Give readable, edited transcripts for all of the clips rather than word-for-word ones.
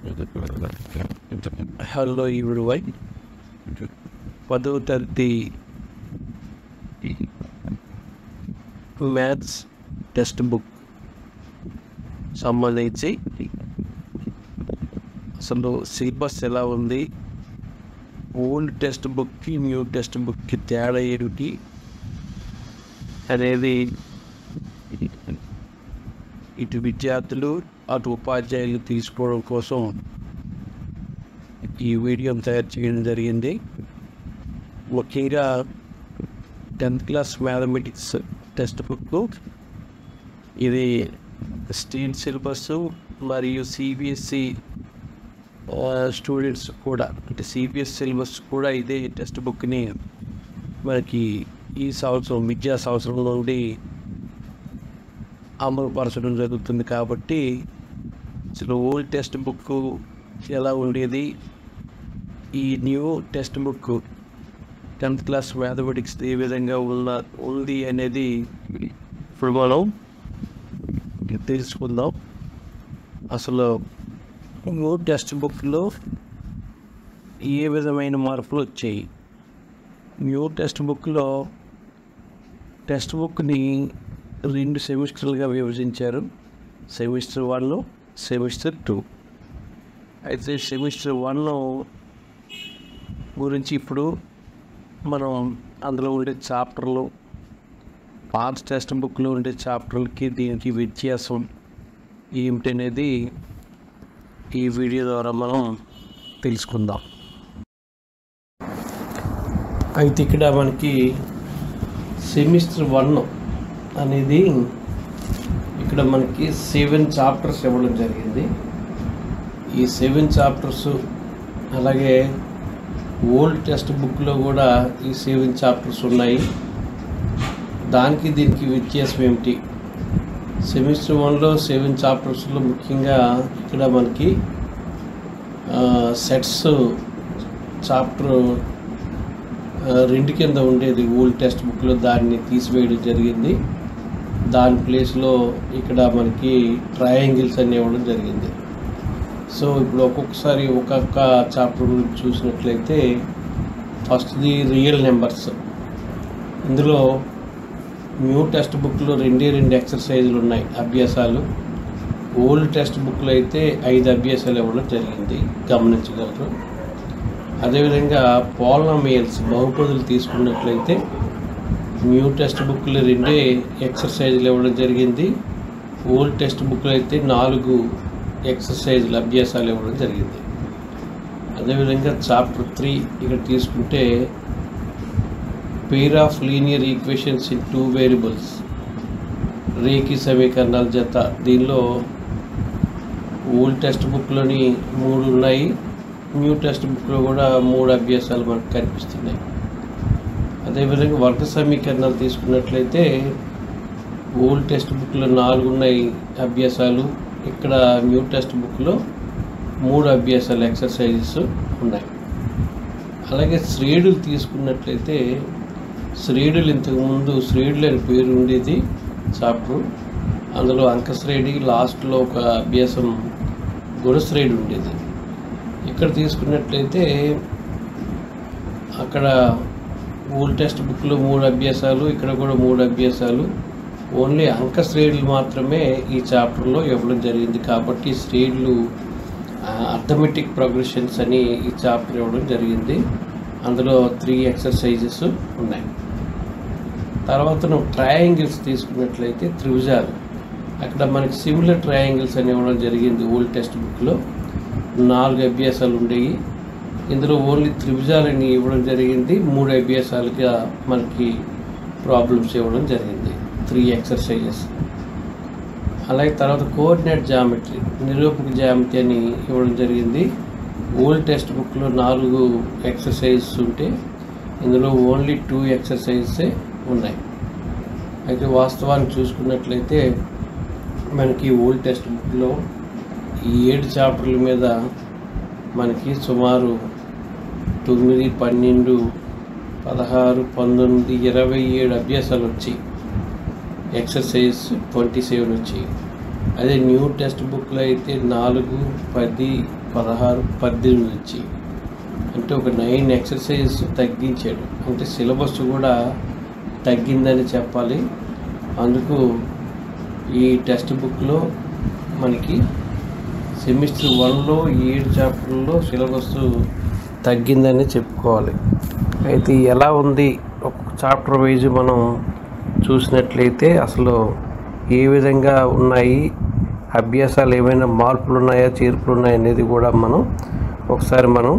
Hello everyone. 10వ తరగతి maths text book సంబంధించి అసలు సిలబస్ ఎలా ఉంది, ఓల్డ్ టెక్స్ట్ బుక్కి న్యూ టెక్స్ట్ బుక్కి తేడా ఏమిటి అనేది ఇటు విద్యార్థులు అటు ఉపాధ్యాయులు తీసుకోవడం కోసం ఈ వీడియోని తయారు చేయడం జరిగింది. ముఖ్యంగా 10th class mathematics text book ఇది స్టేట్ సిలబస్ మరియు సిబిఎస్ఈ స్టూడెంట్స్ కూడా, అంటే సిబిఎస్ సిలబస్ కూడా ఇదే టెక్స్ట్ బుక్ని మనకి ఈ సంవత్సరం విద్యా సంవత్సరం నుండి అమలుపరచడం జరుగుతుంది. కాబట్టి అసలు ఓల్డ్ టెక్స్ట్ బుక్ ఎలా ఉండేది, ఈ new text book 10th class mathematics ఏ విధంగా ఉంది అనేది ఇప్పుడు మనం తెలుసుకుందాం. అసలు న్యూ టెక్స్ట్ బుక్లో ఏ విధమైన మార్పులు వచ్చాయి. న్యూ టెక్స్ట్ బుక్లో టెక్స్ట్ బుక్ని 2 సెమిస్టర్లుగా విభజించారు. Semester 1, semester 2. అయితే సెమిస్టర్ 1 గురించి ఇప్పుడు మనం అందులో ఉండే చాప్టర్లు, పాత టెక్స్ట్ బుక్లో ఉండే చాప్టర్లకి దీనికి వ్యత్యాసం ఏమిటనేది ఈ వీడియో ద్వారా మనం తెలుసుకుందాం. అయితే ఇక్కడ మనకి సెమిస్టర్ 1 అనేది ఇక్కడ మనకి 7 చాప్టర్స్ ఇవ్వడం జరిగింది. ఈ 7 చాప్టర్స్ అలాగే ఓల్డ్ టెక్స్ట్ బుక్లో కూడా ఈ 7 చాప్టర్స్ ఉన్నాయి. దానికి దీనికి వ్యత్యాసం ఏమిటి? సెమిస్టర్ 1లో 7 చాప్టర్స్లో ముఖ్యంగా ఇక్కడ మనకి సెట్స్ చాప్టర్ 2 కింద ఉండేది ఓల్డ్ టెక్స్ట్ బుక్లో, దాన్ని తీసివేయడం జరిగింది. దాని ప్లేస్లో ఇక్కడ మనకి ట్రయాంగిల్స్ అని ఇవ్వడం జరిగింది. సో ఇప్పుడు ఒక్కొక్కసారి ఒక్కొక్క చాప్టర్ గురించి చూసినట్లయితే ఫస్ట్ది రియల్ నెంబర్స్. ఇందులో న్యూ టెక్స్ట్ బుక్లో 2 ఎక్సర్సైజులు ఉన్నాయి, అభ్యాసాలు. ఓల్డ్ టెక్స్ట్ బుక్లో అయితే 5 అభ్యాసాలు ఇవ్వడం జరిగింది, గమనించగలరు. అదేవిధంగా పాలినామియల్స్, బహుపదులు తీసుకున్నట్లయితే న్యూ టెక్స్ట్ బుక్లో 2 ఎక్సర్సైజులు ఇవ్వడం జరిగింది. ఓల్డ్ టెక్స్ట్ బుక్లో అయితే 4 ఎక్సర్సైజులు, అభ్యాసాలు ఇవ్వడం జరిగింది. అదేవిధంగా చాప్టర్ 3 ఇక్కడ తీసుకుంటే pair of linear equations in 2 variables, రేఖీ సమీకరణాల జత. దీనిలో ఓల్డ్ టెక్స్ట్ బుక్లోని 3 ఉన్నాయి, న్యూ టెక్స్ట్ బుక్లో కూడా 3 అభ్యాసాలు మనకు కనిపిస్తున్నాయి. అదేవిధంగా వర్గ సమీకరణాలు తీసుకున్నట్లయితే ఓల్డ్ టెక్స్ట్ బుక్లో 4 ఉన్నాయి అభ్యాసాలు, ఇక్కడ న్యూ టెక్స్ట్ బుక్లో 3 అభ్యాసాలు, ఎక్సర్సైజెస్ ఉన్నాయి. అలాగే శ్రేణులు తీసుకున్నట్లయితే శ్రేణులు, ఇంతకుముందు శ్రేణులు అని పేరు ఉండేది చాప్టర్. అందులో అంకశ్రేణి, లాస్ట్లో ఒక అభ్యాసం గుణశ్రేణి ఉండేది. ఇక్కడ తీసుకున్నట్లయితే అక్కడ ఓల్డ్ టెక్స్ట్ బుక్లో 3 అభ్యాసాలు, ఇక్కడ కూడా 3 అభ్యాసాలు. ఓన్లీ అంక శ్రేణులు మాత్రమే ఈ చాప్టర్లో ఇవ్వడం జరిగింది. కాబట్టి శ్రేణులు అర్థమెటిక్ ప్రోగ్రెషన్స్ అని ఈ చాప్టర్ ఇవ్వడం జరిగింది. అందులో 3 ఎక్సర్సైజెస్ ఉన్నాయి. తర్వాత నువ్వు ట్రయాంగిల్స్ తీసుకున్నట్లయితే త్రిభుజాలు, అక్కడ మనకి సిమిలర్ ట్రయాంగిల్స్ అని ఇవ్వడం జరిగింది. ఓల్డ్ టెక్స్ట్ బుక్లో 4 అభ్యాసాలు ఉండేవి, ఇందులో ఓన్లీ త్రిభుజాలని ఇవ్వడం జరిగింది. 3 అభ్యాసాలుగా మనకి ప్రాబ్లమ్స్ ఇవ్వడం జరిగింది, 3 ఎక్సర్సైజెస్. అలాగే తర్వాత కోఆర్డినేట్ జామెట్రీ, నిరూపక జ్యామితి అని ఇవ్వడం జరిగింది. ఓల్డ్ టెక్స్ట్ బుక్లో 4 ఎక్సర్సైజెస్ ఉంటే ఇందులో ఓన్లీ 2 ఎక్సర్సైజెసే ఉన్నాయి. అయితే వాస్తవాన్ని చూసుకున్నట్లయితే మనకి ఓల్డ్ టెక్స్ట్ బుక్లో ఈ 7 చాప్టర్ల మీద మనకి సుమారు 9, 12, 16, 19, 27 అభ్యాసాలు వచ్చాయి. ఎక్సర్సైజ్ 27 వచ్చాయి. అదే న్యూ టెక్స్ట్ బుక్లో అయితే 4, 10, 16, 18 నుంచి అంటే ఒక 9 ఎక్సర్సైజెస్ తగ్గించాడు. అంటే సిలబస్ కూడా తగ్గిందని చెప్పాలి. అందుకు ఈ టెక్స్ట్ బుక్లో మనకి సెమిస్టర్ 1లో 7 చాప్టర్లలో సిలబస్ తగ్గిందని చెప్పుకోవాలి. అయితే ఎలా ఉంది ఒక్కొక్క చాప్టర్ వైజ్ మనం చూసినట్లయితే అసలు ఏ విధంగా ఉన్నాయి, అభ్యాసాలు ఏమైనా మార్పులు ఉన్నాయా, చేర్పులు ఉన్నాయా అనేది కూడా ఒకసారి మనం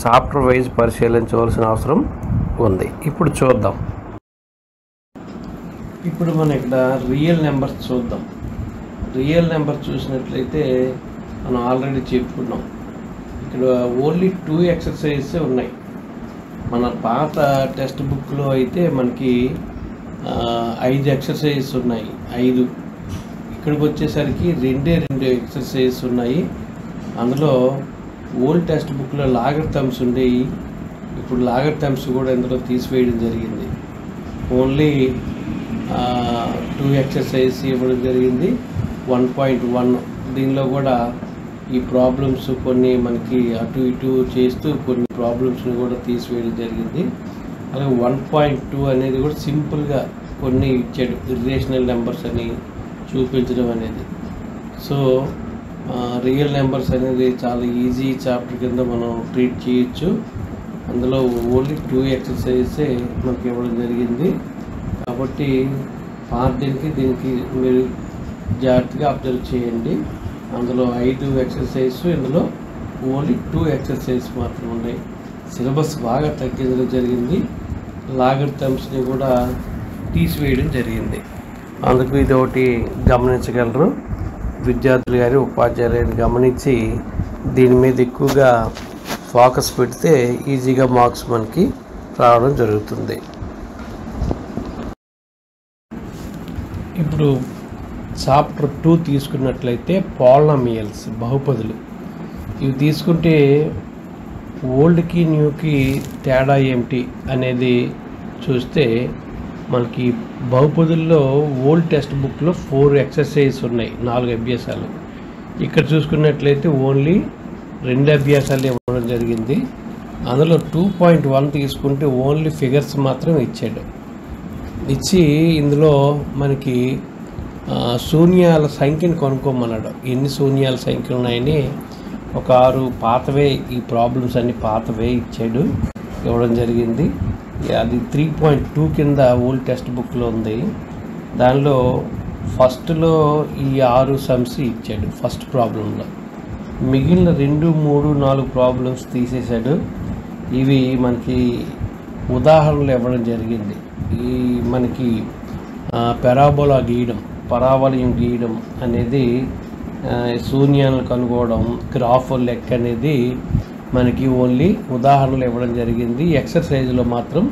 చాప్టర్ వైజ్ పరిశీలించవలసిన అవసరం ఉంది. ఇప్పుడు చూద్దాం. ఇప్పుడు మనం ఇక్కడ రియల్ నెంబర్స్ చూద్దాం. రియల్ నెంబర్ చూసినట్లయితే మనం ఆల్రెడీ చెప్పుకున్నాం. ఇక్కడ ఓన్లీ 2 ఎక్సర్సైజెస్ ఉన్నాయి. మన పాత టెక్స్ట్ బుక్లో అయితే మనకి 5 ఎక్సర్సైజెస్ ఉన్నాయి. 5 ఇక్కడికి వచ్చేసరికి 2 ఎక్సర్సైజెస్ ఉన్నాయి. అందులో ఓల్డ్ టెక్స్ట్ బుక్లో లాగర్థమ్స్ ఉండేవి. ఇప్పుడు లాగర్థమ్స్ కూడా ఇందులో తీసివేయడం జరిగింది. ఓన్లీ 2 ఎక్సర్సైజ్ ఇవ్వడం జరిగింది. 1.1 దీనిలో కూడా ఈ ప్రాబ్లమ్స్ కొన్ని మనకి అటు ఇటు చేస్తూ కొన్ని ప్రాబ్లమ్స్ని కూడా తీసివేయడం జరిగింది. అలాగే 1.2 అనేది కూడా సింపుల్గా కొన్ని ఇచ్చాడు, ఇర్రేషనల్ నెంబర్స్ అని చూపించడం అనేది. సో రియల్ నెంబర్స్ అనేది చాలా ఈజీ చాప్టర్ కింద మనం ట్రీట్ చేయొచ్చు. అందులో ఓన్లీ 2 ఎక్సర్సైజెసే మనకి ఇవ్వడం జరిగింది. కాబట్టి దీనికి మీరు జాగ్రత్తగా అబ్జర్వ్ చేయండి. అందులో 5 ఎక్సర్సైజ్, ఇందులో ఓన్లీ 2 ఎక్సర్సైజ్ మాత్రం ఉన్నాయి. సిలబస్ బాగా తగ్గించడం జరిగింది. లాగర్థమ్స్ని కూడా తీసివేయడం జరిగింది. అందుకు ఇది ఒకటి గమనించగలరు. విద్యార్థులు కానీ ఉపాధ్యాయులు కానీ గమనించి దీని మీద ఎక్కువగా ఫోకస్ పెడితే ఈజీగా మార్క్స్ మనకి రావడం జరుగుతుంది. ఇప్పుడు చాప్టర్ 2 తీసుకున్నట్లయితే పాలినామియల్స్, బహుపదులు. ఇవి తీసుకుంటే ఓల్డ్కి న్యూకి తేడా ఏమిటి అనేది చూస్తే మనకి బహుపదుల్లో ఓల్డ్ టెక్స్ట్ బుక్లో 4 ఎక్సర్సైజెస్ ఉన్నాయి, 4 అభ్యాసాలు. ఇక్కడ చూసుకున్నట్లయితే ఓన్లీ 2 అభ్యాసాలు ఇవ్వడం జరిగింది. అందులో 2.1 తీసుకుంటే ఓన్లీ ఫిగర్స్ మాత్రం ఇచ్చి ఇందులో మనకి శూన్యాల సంఖ్యను కనుక్కోమన్నాడు. ఎన్ని శూన్యాల సంఖ్యలు ఉన్నాయని ఒక 6 పాతవే, ఈ ప్రాబ్లమ్స్ అన్ని పాతవే ఇవ్వడం జరిగింది. అది 3.2 కింద ఓల్డ్ టెక్స్ట్ బుక్లో ఉంది. దానిలో ఫస్ట్లో ఈ 6 సమ్స్ ఇచ్చాడు ఫస్ట్ ప్రాబ్లంలో. మిగిలిన 2, 3, 4 ప్రాబ్లమ్స్ తీసేశాడు. ఇవి మనకి ఉదాహరణలు ఇవ్వడం జరిగింది. ఈ మనకి పెరాబోలా గీయడం, పరావలయం గీయడం అనేది, శూన్యాలను కనుగొనడం, గ్రాఫ్ లెక్క అనేది మనకి ఓన్లీ ఉదాహరణలు ఇవ్వడం జరిగింది. ఎక్సర్సైజ్లో మాత్రం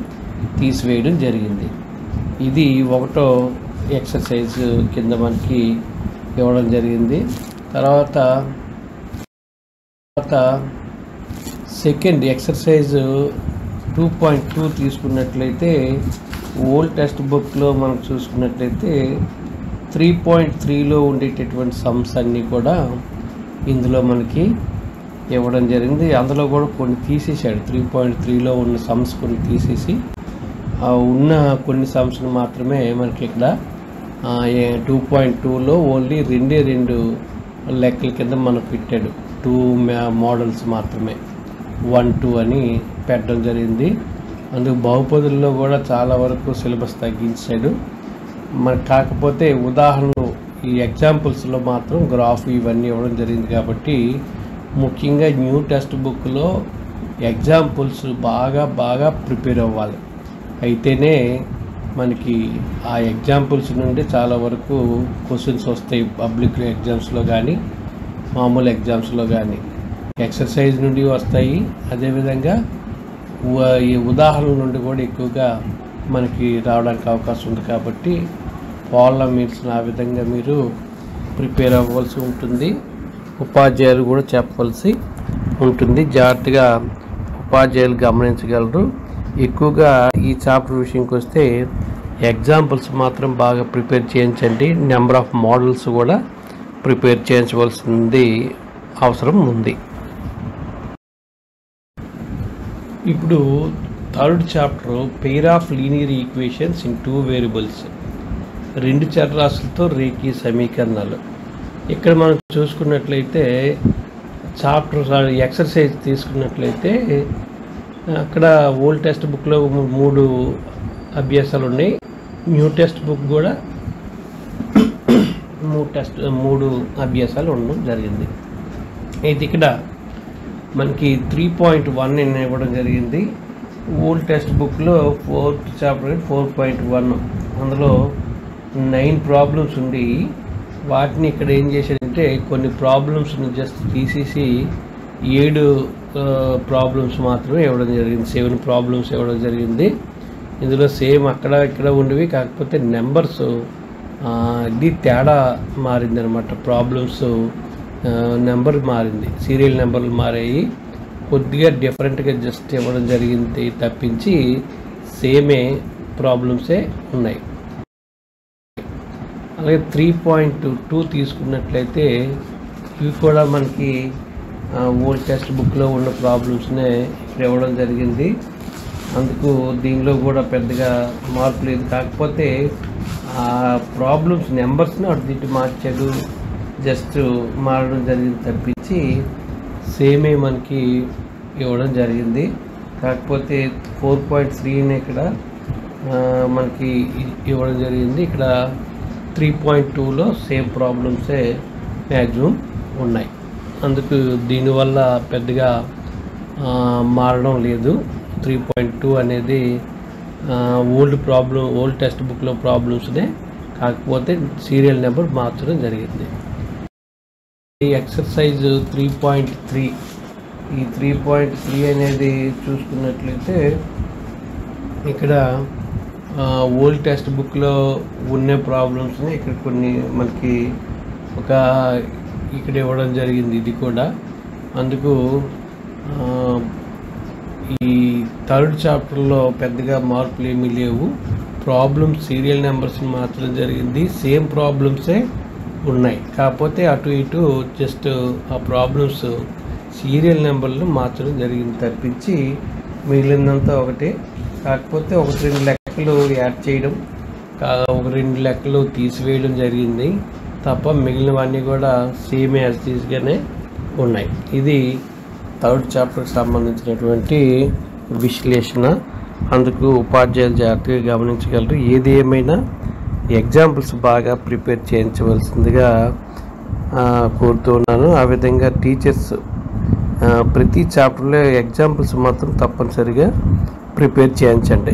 తీసివేయడం జరిగింది. ఇది 1వ ఎక్సర్సైజ్ కింద మనకి ఇవ్వడం జరిగింది. తర్వాత సెకండ్ ఎక్సర్సైజ్ 2.2 తీసుకున్నట్లయితే ఓల్డ్ టెక్స్ట్ బుక్లో మనం చూసుకున్నట్లయితే 3.3లో ఉండేటటువంటి సమ్స్ అన్నీ కూడా ఇందులో మనకి ఇవ్వడం జరిగింది. అందులో కూడా కొన్ని తీసేసాడు. 3.3లో ఉన్న సమ్స్ కొన్ని తీసేసి ఉన్న కొన్ని సమ్స్ని మాత్రమే మనకి ఇక్కడ 2.2లో ఓన్లీ 2 లెక్కల కింద మనకు పెట్టాడు. 2 మోడల్స్ మాత్రమే 1, 2 అని పెట్టడం జరిగింది. అందుకు బహుపదుల్లో కూడా చాలా వరకు సిలబస్ తగ్గించాడు. మనకు కాకపోతే ఉదాహరణలు ఈ ఎగ్జాంపుల్స్లో మాత్రం గ్రాఫ్ ఇవన్నీ ఇవ్వడం జరిగింది. కాబట్టి ముఖ్యంగా న్యూ టెక్స్ట్ బుక్లో ఎగ్జాంపుల్స్ బాగా ప్రిపేర్ అవ్వాలి. అయితేనే మనకి ఆ ఎగ్జాంపుల్స్ నుండి చాలా వరకు క్వశ్చన్స్ వస్తాయి. పబ్లిక్ ఎగ్జామ్స్లో కానీ మామూలు ఎగ్జామ్స్లో కానీ ఎక్సర్సైజ్ నుండి వస్తాయి. అదేవిధంగా ఈ ఉదాహరణల నుండి కూడా ఎక్కువగా మనకి రావడానికి అవకాశం ఉంది. కాబట్టి పాలినామియల్స్ని ఆ విధంగా మీరు ప్రిపేర్ అవ్వాల్సి ఉంటుంది. ఉపాధ్యాయులు కూడా చెప్పవలసి ఉంటుంది. జాగ్రత్తగా ఉపాధ్యాయులు గమనించగలరు. ఎక్కువగా ఈ చాప్టర్ విషయంకి వస్తే ఎగ్జాంపుల్స్ మాత్రం బాగా ప్రిపేర్ చేయించండి. నెంబర్ ఆఫ్ మోడల్స్ కూడా ప్రిపేర్ చేయించవలసింది అవసరం ఉంది. ఇప్పుడు third chapter pair of linear equations in 2 variables, 2 చరరాశులతో రేఖీ సమీకరణాలు. ఇక్కడ మనం చూసుకున్నట్లయితే చాప్టర్ ఎక్సర్సైజ్ తీసుకున్నట్లయితే అక్కడ ఓల్డ్ టెక్స్ట్ బుక్లో 3 అభ్యాసాలు ఉన్నాయి, న్యూ టెక్స్ట్ బుక్ కూడా 3 అభ్యాసాలు ఉండడం జరిగింది. అయితే ఇక్కడ మనకి 3.1 ఇవ్వడం జరిగింది. ఓల్డ్ టెక్స్ట్ బుక్లో 4th చాప్టర్ 4.1, అందులో 9 ప్రాబ్లమ్స్ ఉండి వాటిని ఇక్కడ ఏం చేశారంటే కొన్ని ప్రాబ్లమ్స్ని జస్ట్ తీసేసి 7 ప్రాబ్లమ్స్ మాత్రమే ఇవ్వడం జరిగింది. 7 ప్రాబ్లమ్స్ ఇవ్వడం జరిగింది. ఇందులో సేమ్ అక్కడ ఇక్కడ ఉండేవి, కాకపోతే నెంబర్స్ ఇది తేడా మారిందనమాట. ప్రాబ్లమ్స్ నెంబర్ మారింది, సీరియల్ నెంబర్లు మారాయి, కొద్దిగా డిఫరెంట్గా జస్ట్ ఇవ్వడం జరిగింది తప్పించి సేమే ప్రాబ్లమ్సే ఉన్నాయి. అలాగే 3.2 తీసుకున్నట్లయితే ఇవి కూడా మనకి ఓల్డ్ టెక్స్ట్ బుక్లో ఉన్న ప్రాబ్లమ్స్నే ఇక్కడ ఇవ్వడం జరిగింది. అందుకు దీనిలో కూడా పెద్దగా మార్పు లేదు, కాకపోతే ఆ ప్రాబ్లమ్స్ నెంబర్స్ని అటు ఇటు మార్చాడు, జస్ట్ మారడం జరిగింది తప్పించి సేమే మనకి ఇవ్వడం జరిగింది. కాకపోతే 4.3 ఇక్కడ మనకి ఇవ్వడం జరిగింది. ఇక్కడ 3.2లో సేమ్ ప్రాబ్లమ్సే మ్యాక్సిమం ఉన్నాయి. అందుకు దీనివల్ల పెద్దగా మారడం లేదు. 3.2 అనేది ఓల్డ్ టెక్స్ట్ బుక్లో ప్రాబ్లమ్స్నే, కాకపోతే సీరియల్ నెంబర్ మార్చడం జరిగింది. ఈ ఎక్సర్సైజ్ 3.3, ఈ 3.3 అనేది చూసుకున్నట్లయితే ఇక్కడ ఓల్డ్ టెక్స్ట్ బుక్లో ఉన్న ప్రాబ్లమ్స్ని ఇక్కడ కొన్ని మనకి ఇక్కడ ఇవ్వడం జరిగింది. ఇది కూడా అందుకు ఈ థర్డ్ చాప్టర్లో పెద్దగా మార్పులు ఏమీ లేవు. ప్రాబ్లమ్స్ సీరియల్ నెంబర్స్ని మార్చడం జరిగింది, సేమ్ ప్రాబ్లమ్సే ఉన్నాయి, కాకపోతే అటు ఇటు జస్ట్ ఆ ప్రాబ్లమ్స్ సీరియల్ నెంబర్లు మార్చడం జరిగింది తప్పించి మిగిలినంతా ఒకటే. కాకపోతే 1-2 లెక్కలు యాడ్ చేయడం, 1-2 లెక్కలు తీసివేయడం జరిగింది తప్ప మిగిలినవన్నీ కూడా సేమ్ యాజ్ టీజ్గానే ఉన్నాయి. ఇది థర్డ్ చాప్టర్కి సంబంధించినటువంటి విశ్లేషణ. అందుకు ఉపాధ్యాయులు జాగ్రత్తగా గమనించగలరు. ఏది ఏమైనా ఎగ్జాంపుల్స్ బాగా ప్రిపేర్ చేయించవలసిందిగా కోరుతున్నాను. ఆ విధంగా టీచర్స్ ప్రతి చాప్టర్లో ఎగ్జాంపుల్స్ మాత్రం తప్పనిసరిగా ప్రిపేర్ చేయించండి.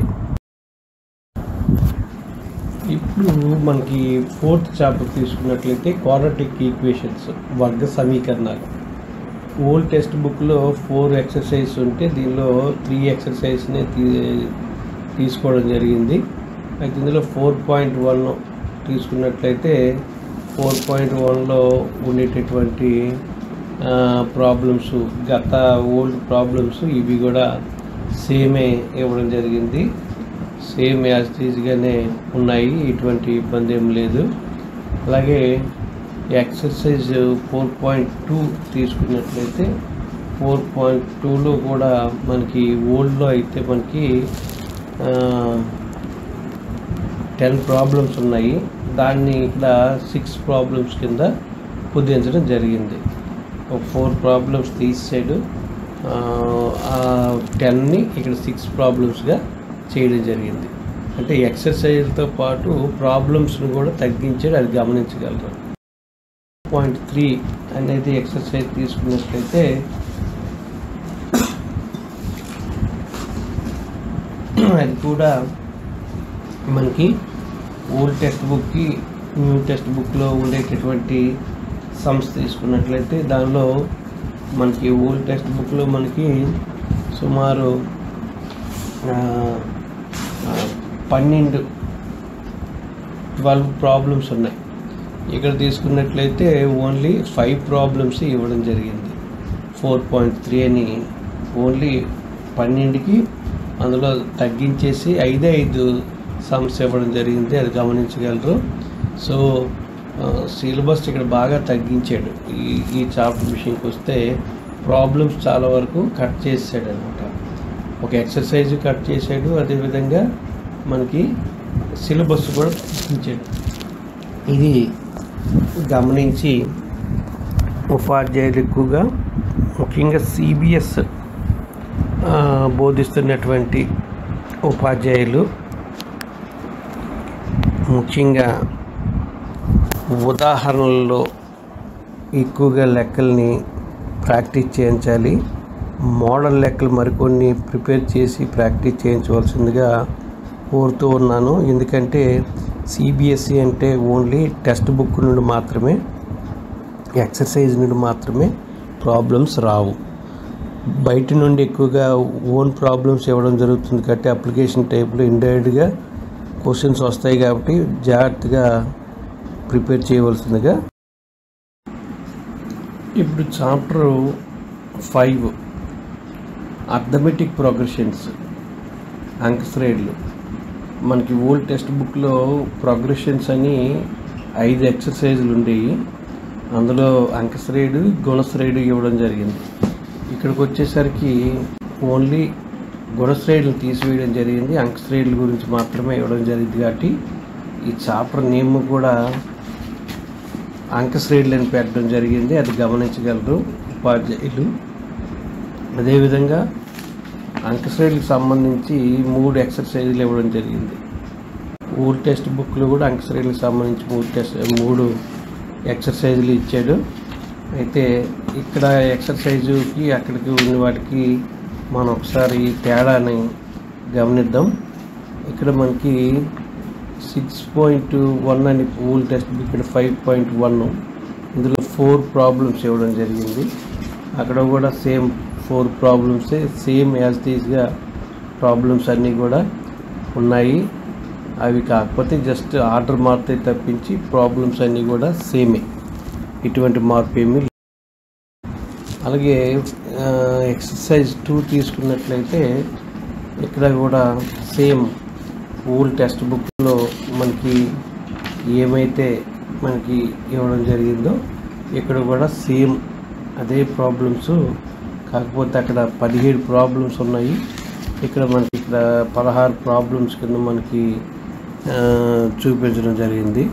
ఇప్పుడు మనకి 4th చాప్టర్ తీసుకున్నట్లయితే క్వాడ్రాటిక్ ఈక్వేషన్స్, వర్గ సమీకరణాలు. ఓల్డ్ టెక్స్ట్ బుక్లో 4 ఎక్సర్సైజ్ ఉంటే దీనిలో 3 ఎక్సర్సైజ్నే తీసుకోవడం జరిగింది. అయితే ఇందులో 4.1 తీసుకున్నట్లయితే 4.1లో ఉండేటటువంటి ప్రాబ్లమ్స్, గత ఓల్డ్ ప్రాబ్లమ్స్ ఇవి కూడా సేమే ఇవ్వడం జరిగింది. సేమ్ యాజ్ టీజ్గానే ఉన్నాయి, ఎటువంటి ఇబ్బంది ఏం లేదు. అలాగే ఎక్సర్సైజ్ 4.2 తీసుకున్నట్లయితే 4.2లో కూడా మనకి ఓల్డ్లో అయితే మనకి 10 ప్రాబ్లమ్స్ ఉన్నాయి, దాన్ని ఇక్కడ 6 ప్రాబ్లమ్స్ కింద కుదించడం జరిగింది. ఒక 4 ప్రాబ్లమ్స్ తీసాడు, 10ని ఇక్కడ 6 ప్రాబ్లమ్స్గా చేయడం జరిగింది. అంటే ఎక్సర్సైజ్తో పాటు ప్రాబ్లమ్స్ను కూడా తగ్గించాడు, అది గమనించగలరు. 3 అనేది ఎక్సర్సైజ్ తీసుకున్నట్లయితే అది కూడా మనకి ఓల్డ్ టెక్స్ట్ బుక్కి న్యూ టెక్స్ట్ బుక్లో ఉండేటటువంటి సమ్స్ తీసుకున్నట్లయితే దానిలో మనకి ఓల్డ్ టెక్స్ట్ బుక్లో మనకి సుమారు 12 ప్రాబ్లమ్స్ ఉన్నాయి. ఇక్కడ తీసుకున్నట్లయితే ఓన్లీ 5 ప్రాబ్లమ్స్ ఇవ్వడం జరిగింది. 4.3 అని ఓన్లీ 12కి అందులో తగ్గించేసి 5 సమ్స్ ఇవ్వడం జరిగింది, అది గమనించగలరు. సో సిలబస్ ఇక్కడ బాగా తగ్గించాడు. ఈ చాప్టర్ విషయంకి వస్తే ప్రాబ్లమ్స్ చాలా వరకు కట్ చేసాడు అనమాట. ఒక ఎక్సర్సైజ్ కట్ చేశాడు, అదేవిధంగా మనకి సిలబస్ కూడా తగ్గించాడు. ఇది గమనించి ఉపాధ్యాయులు ఎక్కువగా ముఖ్యంగా సిబిఎస్ బోధిస్తున్నటువంటి ఉపాధ్యాయులు ముఖ్యంగా ఉదాహరణల్లో ఎక్కువగా లెక్కల్ని ప్రాక్టీస్ చేయించాలి. మోడల్ లెక్కలు మరికొన్ని ప్రిపేర్ చేసి ప్రాక్టీస్ చేయించవలసిందిగా కోరుతూ ఉన్నాను. ఎందుకంటే సిబిఎస్ఈ అంటే ఓన్లీ టెక్స్ట్ బుక్ నుండి మాత్రమే, ఎక్సర్సైజ్ నుండి మాత్రమే ప్రాబ్లమ్స్ రావు. బయట నుండి ఎక్కువగా ఓన్ ప్రాబ్లమ్స్ ఇవ్వడం జరుగుతుంది కాబట్టి అప్లికేషన్ టైప్లో ఇండైరెక్ట్గా క్వశ్చన్స్ వస్తాయి కాబట్టి జాగ్రత్తగా ప్రిపేర్ చేయవలసిందిగా. ఇప్పుడు చాప్టర్ 5 అర్థమెటిక్ ప్రోగ్రెషన్స్ అంక శ్రేణులు. మనకి ఓల్డ్ టెక్స్ట్ బుక్లో ప్రోగ్రెషన్స్ అని 5 ఎక్సర్సైజులు ఉండేవి. అందులో అంకశ్రేణి గుణశ్రేణి ఇవ్వడం జరిగింది. ఇక్కడికి వచ్చేసరికి ఓన్లీ గుణశ్రేణులు తీసివేయడం జరిగింది, అంకశ్రేణుల గురించి మాత్రమే ఇవ్వడం జరిగింది. కాబట్టి ఈ చాప్టర్ నేమ్ కూడా అంకశ్రేణులు అని పెట్టడం జరిగింది. అది గమనించగలరు ఉపాధ్యాయులు. అదేవిధంగా అంకశ్రేణులకు సంబంధించి 3 ఎక్సర్సైజులు ఇవ్వడం జరిగింది. ఓల్డ్ టెక్స్ట్ బుక్లో కూడా అంకశ్రేణులకు సంబంధించి 3 ఎక్సర్సైజులు ఇచ్చాడు. అయితే ఇక్కడ ఎక్సర్సైజుకి అక్కడికి ఉన్న వాటికి మనం ఒకసారి తేడాని గమనిద్దాం. ఇక్కడ మనకి 6.1 అని ఓల్డ్ టెక్స్ట్ బుక్, ఇక్కడ 5.1. ఇందులో 4 ప్రాబ్లమ్స్ ఇవ్వడం జరిగింది. అక్కడ కూడా సేమ్ 4 ప్రాబ్లమ్సే, సేమ్ యాజ్ టీజ్గా ప్రాబ్లమ్స్ అన్నీ కూడా ఉన్నాయి. అవి కాకపోతే జస్ట్ ఆర్డర్ మార్తే తప్పించి ప్రాబ్లమ్స్ అన్నీ కూడా సేమే, ఇటువంటి మార్పు ఏమీ. అలాగే ఎక్సర్సైజ్ 2 తీసుకున్నట్లయితే ఇక్కడ కూడా సేమ్ ఓల్డ్ టెక్స్ట్ బుక్లో మనకి ఏమైతే మనకి ఇవ్వడం జరిగిందో ఇక్కడ కూడా సేమ్ అదే ప్రాబ్లమ్స్, కాకపోతే అక్కడ 17 ప్రాబ్లమ్స్ ఉన్నాయి. ఇక్కడ మనకి 16 ప్రాబ్లమ్స్ కింద మనకి చూపించడం జరిగింది.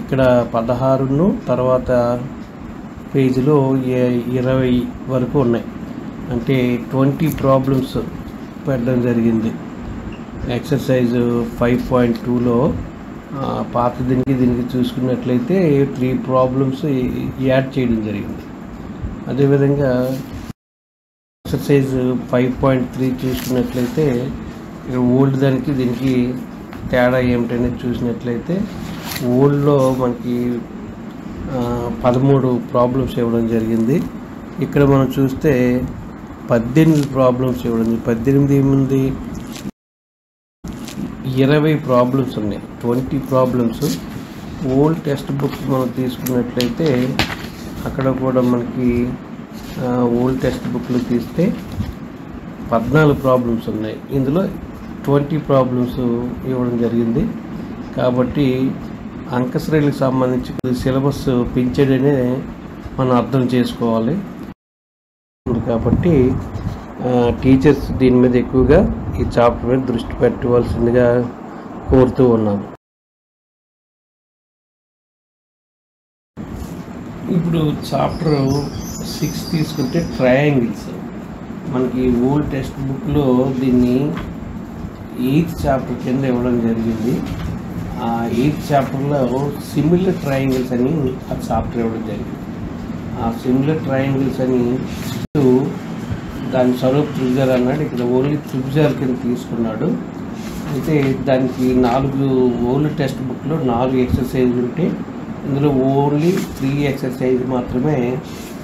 ఇక్కడ 16 తర్వాత పేజీలో 20 వరకు ఉన్నాయి. అంటే 20 ప్రాబ్లమ్స్ పెట్టడం జరిగింది. ఎక్సర్సైజ్ 5.2లో పాత దీనికి చూసుకున్నట్లయితే 3 ప్రాబ్లమ్స్ యాడ్ చేయడం జరిగింది. అదేవిధంగా ఎక్సర్సైజ్ 5.3 చూసుకున్నట్లయితే ఓల్డ్ దానికి దీనికి తేడా ఏమిటనేది చూసినట్లయితే ఓల్డ్లో మనకి 13 ప్రాబ్లమ్స్ ఇవ్వడం జరిగింది. ఇక్కడ మనం చూస్తే 18 ప్రాబ్లమ్స్ ఇవ్వడం జరిగింది. 18 ఏముంది, 20 ప్రాబ్లమ్స్ ఉన్నాయి, 20 ప్రాబ్లమ్స్. ఓల్డ్ టెక్స్ట్ బుక్ మనం తీసుకున్నట్లయితే అక్కడ కూడా మనకి ఓల్డ్ టెక్స్ట్ బుక్లో తీస్తే 14 ప్రాబ్లమ్స్ ఉన్నాయి. ఇందులో 20 ప్రాబ్లమ్స్ ఇవ్వడం జరిగింది. కాబట్టి అంకశ్రేణులకు సంబంధించి సిలబస్ పెంచాడనే మనం అర్థం చేసుకోవాలి. కాబట్టి టీచర్స్ దీని మీద ఎక్కువగా ఈ చాప్టర్ మీద దృష్టి పెట్టవలసిందిగా కోరుతూ ఉన్నాను. ఇప్పుడు చాప్టర్ 6 తీసుకుంటే ట్రయాంగిల్స్. మనకి ఓల్డ్ టెక్స్ట్ బుక్లో దీన్ని 8th చాప్టర్ కింద ఇవ్వడం జరిగింది. ఆ 8th చాప్టర్లో సిమిలర్ ట్రయాంగిల్స్ అని ఆ చాప్టర్ ఇవ్వడం జరిగింది. ఆ సిమిలర్ ట్రయాంగిల్స్ అని దాని స్వరూప్ త్రిభుజాలు అన్నాడు. ఇక్కడ ఓన్లీ త్రిభుజాల కింద తీసుకున్నాడు. అయితే దానికి 4 ఓల్డ్ టెక్స్ట్ బుక్లో 4 ఎక్సర్సైజులు ఉంటే ఇందులో ఓన్లీ 3 ఎక్సర్సైజ్ మాత్రమే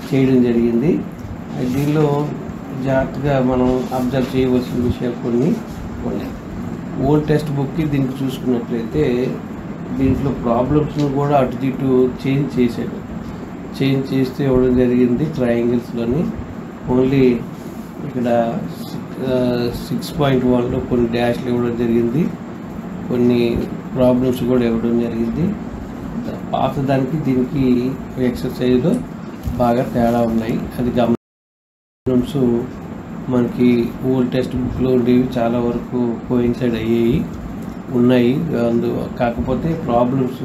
చేయడం జరిగింది. దీనిలో జాగ్రత్తగా మనం అబ్జర్వ్ చేయవలసిన విషయాలు కొన్ని ఉన్నాయి. ఓల్డ్ టెక్స్ట్ బుక్కి దీనికి చూసుకున్నట్లయితే దీంట్లో ప్రాబ్లమ్స్ను కూడా అటు ఇటు చేంజ్ చేశాడు. చేంజ్ చేస్తే ఇవ్వడం జరిగింది. ట్రయాంగిల్స్లోని ఓన్లీ ఇక్కడ 6.1లో కొన్ని డాష్లు ఇవ్వడం జరిగింది, కొన్ని ప్రాబ్లమ్స్ కూడా ఇవ్వడం జరిగింది. పాత దానికి దీనికి ఎక్సర్సైజ్లో బాగా తేడా ఉన్నాయి. అది గమనించు మనకి ఓల్డ్ టెక్స్ట్ బుక్లో ఉండేవి చాలా వరకు కోయిన్సైడ్ అయ్యాయి ఉన్నాయి. కాకపోతే ప్రాబ్లమ్స్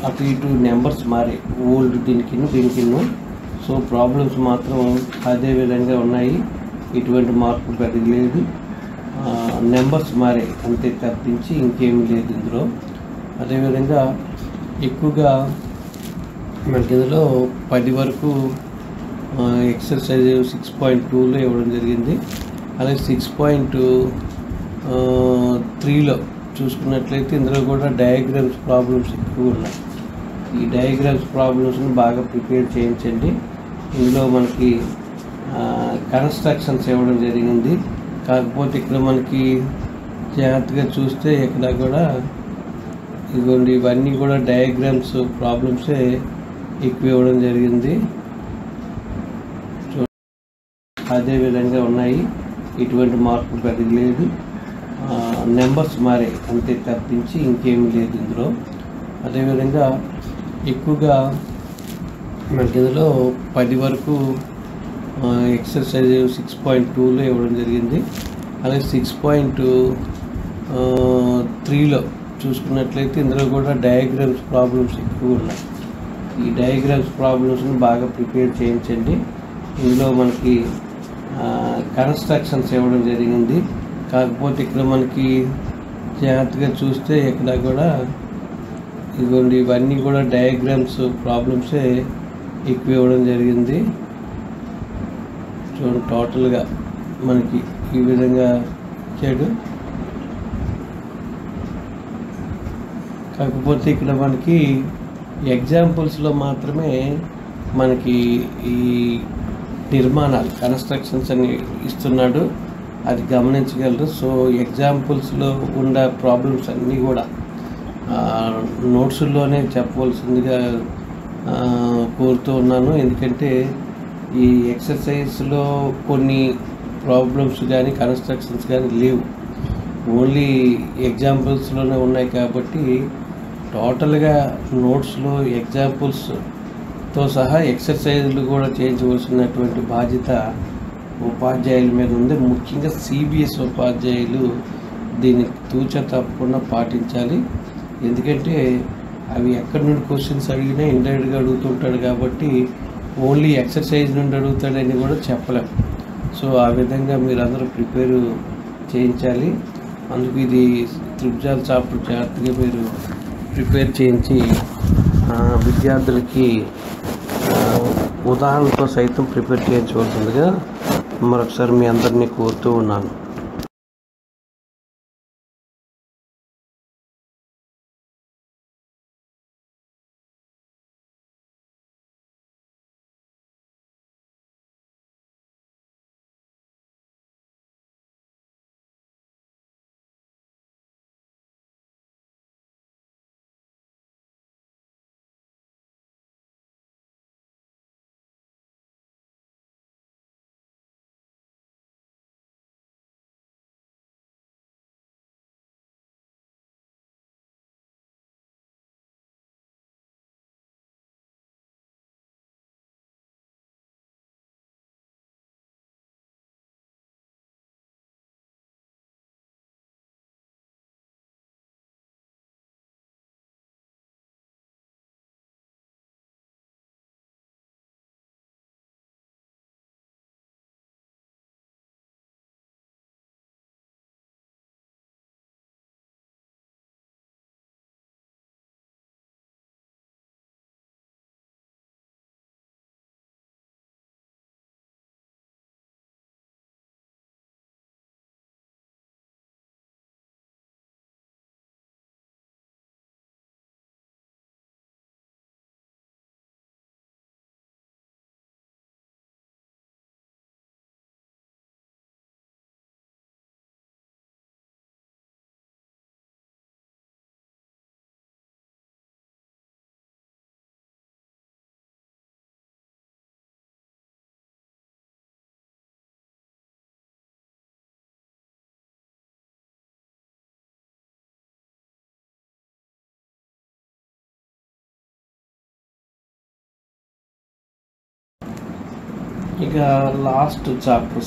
అటు ఇటు నెంబర్స్ మారాయి, ఓల్డ్ దీనికి. సో ప్రాబ్లమ్స్ మాత్రం అదే విధంగా ఉన్నాయి, ఎటువంటి మార్పు పెరగలేదు. నెంబర్స్ మారాయి అంతే తప్పించి ఇంకేమీ లేదు ఇందులో. అదేవిధంగా ఎక్కువగా మనకి ఇందులో 10 వరకు ఎక్సర్సైజ్ 6.2లో ఇవ్వడం జరిగింది. అలాగే 6.3లో చూసుకున్నట్లయితే ఇందులో కూడా డయాగ్రామ్స్ ప్రాబ్లమ్స్ ఎక్కువ ఉన్నాయి. ఈ డయాగ్రామ్స్ ప్రాబ్లమ్స్ని బాగా ప్రిపేర్ చేయించండి. ఇందులో మనకి కన్స్ట్రక్షన్స్ ఇవ్వడం జరిగింది. కాకపోతే ఇక్కడ మనకి జాగ్రత్తగా చూస్తే ఇక్కడ కూడా ఇదిగోండి, ఇవన్నీ కూడా డయాగ్రామ్స్ ప్రాబ్లమ్సే ఎక్కువ ఇవ్వడం జరిగింది. అదే విధంగా ఉన్నాయి, ఎటువంటి మార్పు పెరగలేదు. నెంబర్స్ మారాయి అంతే తప్పించి ఇంకేమీ లేదు ఇందులో. అదేవిధంగా ఎక్కువగా మనకి ఇందులో 10 వరకు ఎక్సర్సైజ్ 6.2లో ఇవ్వడం జరిగింది. అలాగే 6.3లో చూసుకున్నట్లయితే ఇందులో కూడా డయాగ్రామ్స్ ప్రాబ్లమ్స్ ఎక్కువ ఉన్నాయి. ఈ డయాగ్రామ్స్ ప్రాబ్లమ్స్ని బాగా ప్రిపేర్ చేయించండి. ఇందులో మనకి కన్స్ట్రక్షన్స్ ఇవ్వడం జరిగింది. కాకపోతే ఇక్కడ మనకి జాగ్రత్తగా చూస్తే ఇక్కడ కూడా ఇదిగోండి, ఇవన్నీ కూడా డయాగ్రామ్స్ ప్రాబ్లమ్సే ఎక్కువ ఇవ్వడం జరిగింది. చూడండి, టోటల్గా మనకి ఈ విధంగా ఇచ్చాడు. కాకపోతే ఇక్కడ మనకి ఎగ్జాంపుల్స్లో మాత్రమే మనకి ఈ నిర్మాణాలు కన్స్ట్రక్షన్స్ అని ఇస్తున్నాడు, అది గమనించగలరు. సో ఎగ్జాంపుల్స్లో ఉన్న ప్రాబ్లమ్స్ అన్నీ కూడా నోట్స్లోనే చెప్పవలసిందిగా కోరుతూ ఉన్నాను. ఎందుకంటే ఈ ఎక్సర్సైజ్లో కొన్ని ప్రాబ్లమ్స్ కానీ కన్స్ట్రక్షన్స్ కానీ లేవు, ఓన్లీ ఎగ్జాంపుల్స్లోనే ఉన్నాయి. కాబట్టి టోటల్గా నోట్స్లో ఎగ్జాంపుల్స్తో సహా ఎక్సర్సైజ్లు కూడా చేయించవలసినటువంటి బాధ్యత ఉపాధ్యాయుల మీద ఉంది. ముఖ్యంగా సిబిఎస్ ఉపాధ్యాయులు దీన్ని తూచ తప్పకుండా పాటించాలి. ఎందుకంటే అవి ఎక్కడి నుండి క్వశ్చన్స్ అడిగినా ఇండైరెక్ట్గా అడుగుతుంటాడు కాబట్టి ఓన్లీ ఎక్సర్సైజ్ నుండి అడుగుతాడని కూడా చెప్పలేం. సో ఆ విధంగా మీరందరూ ప్రిపేర్ చేయించాలి. అందుకు ఇది త్రిభుజాల చాప్టర్ జాగ్రత్తగా మీరు ప్రిపేర్ చేయించి విద్యార్థులకి ఉదాహరణతో సైతం ప్రిపేర్ చేయించవలసిందిగా మరొకసారి మీ అందరినీ కోరుతూ ఉన్నాను. ఇక లాస్ట్ చాప్టర్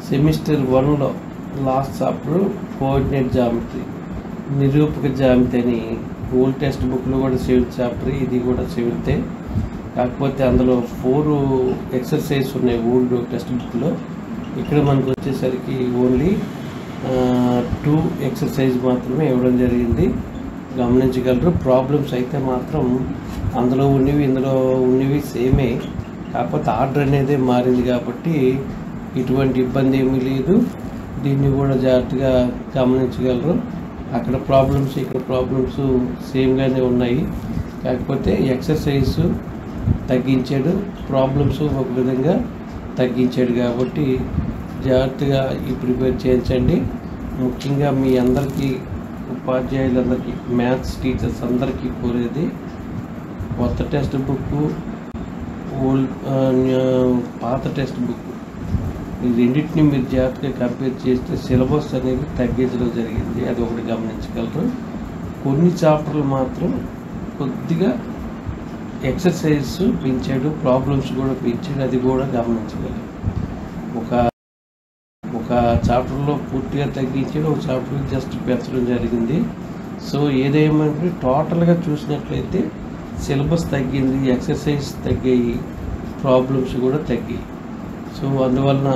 సెమిస్టర్ 1లో లాస్ట్ చాప్టర్ కోఆర్డినేట్ జామెట్రీ, నిరూపక జామెట్రీ అని ఓల్డ్ టెక్స్ట్ బుక్లో కూడా 7th చాప్టర్, ఇది కూడా 7th. కాకపోతే అందులో 4 ఎక్సర్సైజ్ ఉన్నాయి ఓల్డ్ టెక్స్ట్ బుక్లో. ఇక్కడ మనకు వచ్చేసరికి ఓన్లీ 2 ఎక్సర్సైజ్ మాత్రమే ఇవ్వడం జరిగింది, గమనించగలరు. ప్రాబ్లమ్స్ అయితే మాత్రం అందులో ఉన్నవి ఇందులో ఉన్నవి సేమే, కాకపోతే ఆర్డర్ అనేది మారింది కాబట్టి ఎటువంటి ఇబ్బంది ఏమీ లేదు. దీన్ని కూడా జాగ్రత్తగా గమనించగలరు. అక్కడ ప్రాబ్లమ్స్ ఇక్కడ ప్రాబ్లమ్స్ సేమ్గానే ఉన్నాయి, కాకపోతే ఎక్సర్సైజ్ తగ్గించాడు, ప్రాబ్లమ్స్ ఒక విధంగా తగ్గించాడు. కాబట్టి జాగ్రత్తగా ఈ ప్రిపేర్ చేయించండి. ముఖ్యంగా మీ అందరికీ, ఉపాధ్యాయులందరికీ, మ్యాథ్స్ టీచర్స్ అందరికీ కోరేది కొత్త టెక్స్ట్ బుక్, పాత టెక్స్ట్ బుక్, ఈ రెండింటిని మీరు జాగ్రత్తగా కంపేర్ చేస్తే సిలబస్ అనేది తగ్గించడం జరిగింది, అది ఒకటి గమనించగలరు. కొన్ని చాప్టర్లు మాత్రం కొద్దిగా ఎక్సర్సైజ్ పెంచాడు, ప్రాబ్లమ్స్ కూడా పెంచాడు, అది కూడా గమనించగలరు. ఒక చాప్టర్లో పూర్తిగా తగ్గించాడు, ఒక చాప్టర్ జస్ట్ పెంచడం జరిగింది. సో ఏదేమంటే టోటల్గా చూసినట్లయితే సిలబస్ తగ్గింది, ఎక్సర్సైజ్ తగ్గాయి, ప్రాబ్లమ్స్ కూడా తగ్గాయి. సో అందువలన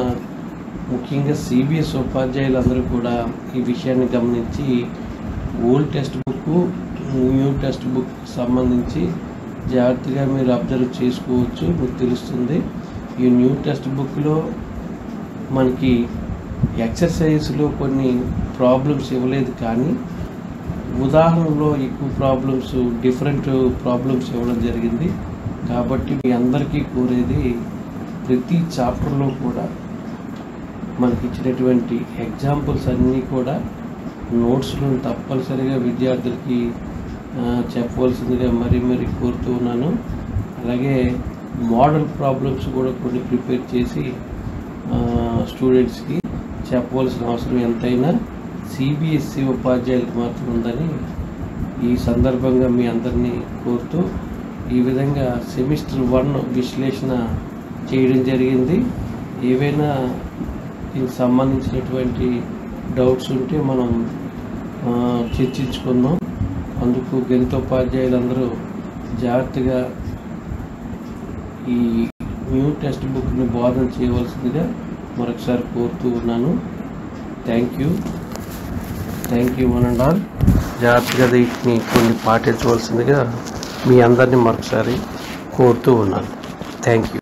ముఖ్యంగా సిబిఎస్ ఉపాధ్యాయులందరూ కూడా ఈ విషయాన్ని గమనించి old text book, new text book సంబంధించి జాగ్రత్తగా మీరు అబ్జర్వ్ చేసుకోవచ్చు, మీకు తెలుస్తుంది. ఈ న్యూ టెక్స్ట్ బుక్లో మనకి ఎక్సర్సైజ్లో కొన్ని ప్రాబ్లమ్స్ ఇవ్వలేదు, కానీ ఉదాహరణలో ఎక్కువ ప్రాబ్లమ్స్, డిఫరెంట్ ప్రాబ్లమ్స్ ఇవ్వడం జరిగింది. కాబట్టి మీ అందరికీ కోరేది ప్రతి చాప్టర్లో కూడా మనకి ఇచ్చినటువంటి ఎగ్జాంపుల్స్ అన్నీ కూడా నోట్స్లో తప్పనిసరిగా విద్యార్థులకి చెప్పవలసిందిగా మరీ కోరుతూ ఉన్నాను. అలాగే మోడల్ ప్రాబ్లమ్స్ కూడా కొన్ని ప్రిపేర్ చేసి స్టూడెంట్స్కి చెప్పవలసిన అవసరం ఎంతైనా సిబిఎస్ఈ ఉపాధ్యాయులకు మాత్రం ఉందని ఈ సందర్భంగా మీ అందరినీ కోరుతూ ఈ విధంగా సెమిస్టర్ 1 విశ్లేషణ చేయడం జరిగింది. ఏవైనా దీనికి సంబంధించినటువంటి డౌట్స్ ఉంటే మనం చర్చించుకుందాం. అందుకు గణితోపాధ్యాయులందరూ జాగ్రత్తగా ఈ న్యూ టెక్స్ట్ బుక్ని బోధన చేయవలసిందిగా మరొకసారి కోరుతూ ఉన్నాను. Thank you one and all. జాగ్రత్తగా వీటిని కొన్ని పాటించవలసిందిగా మీ అందరినీ మరొకసారి కోరుతూ ఉన్నాను. Thank you.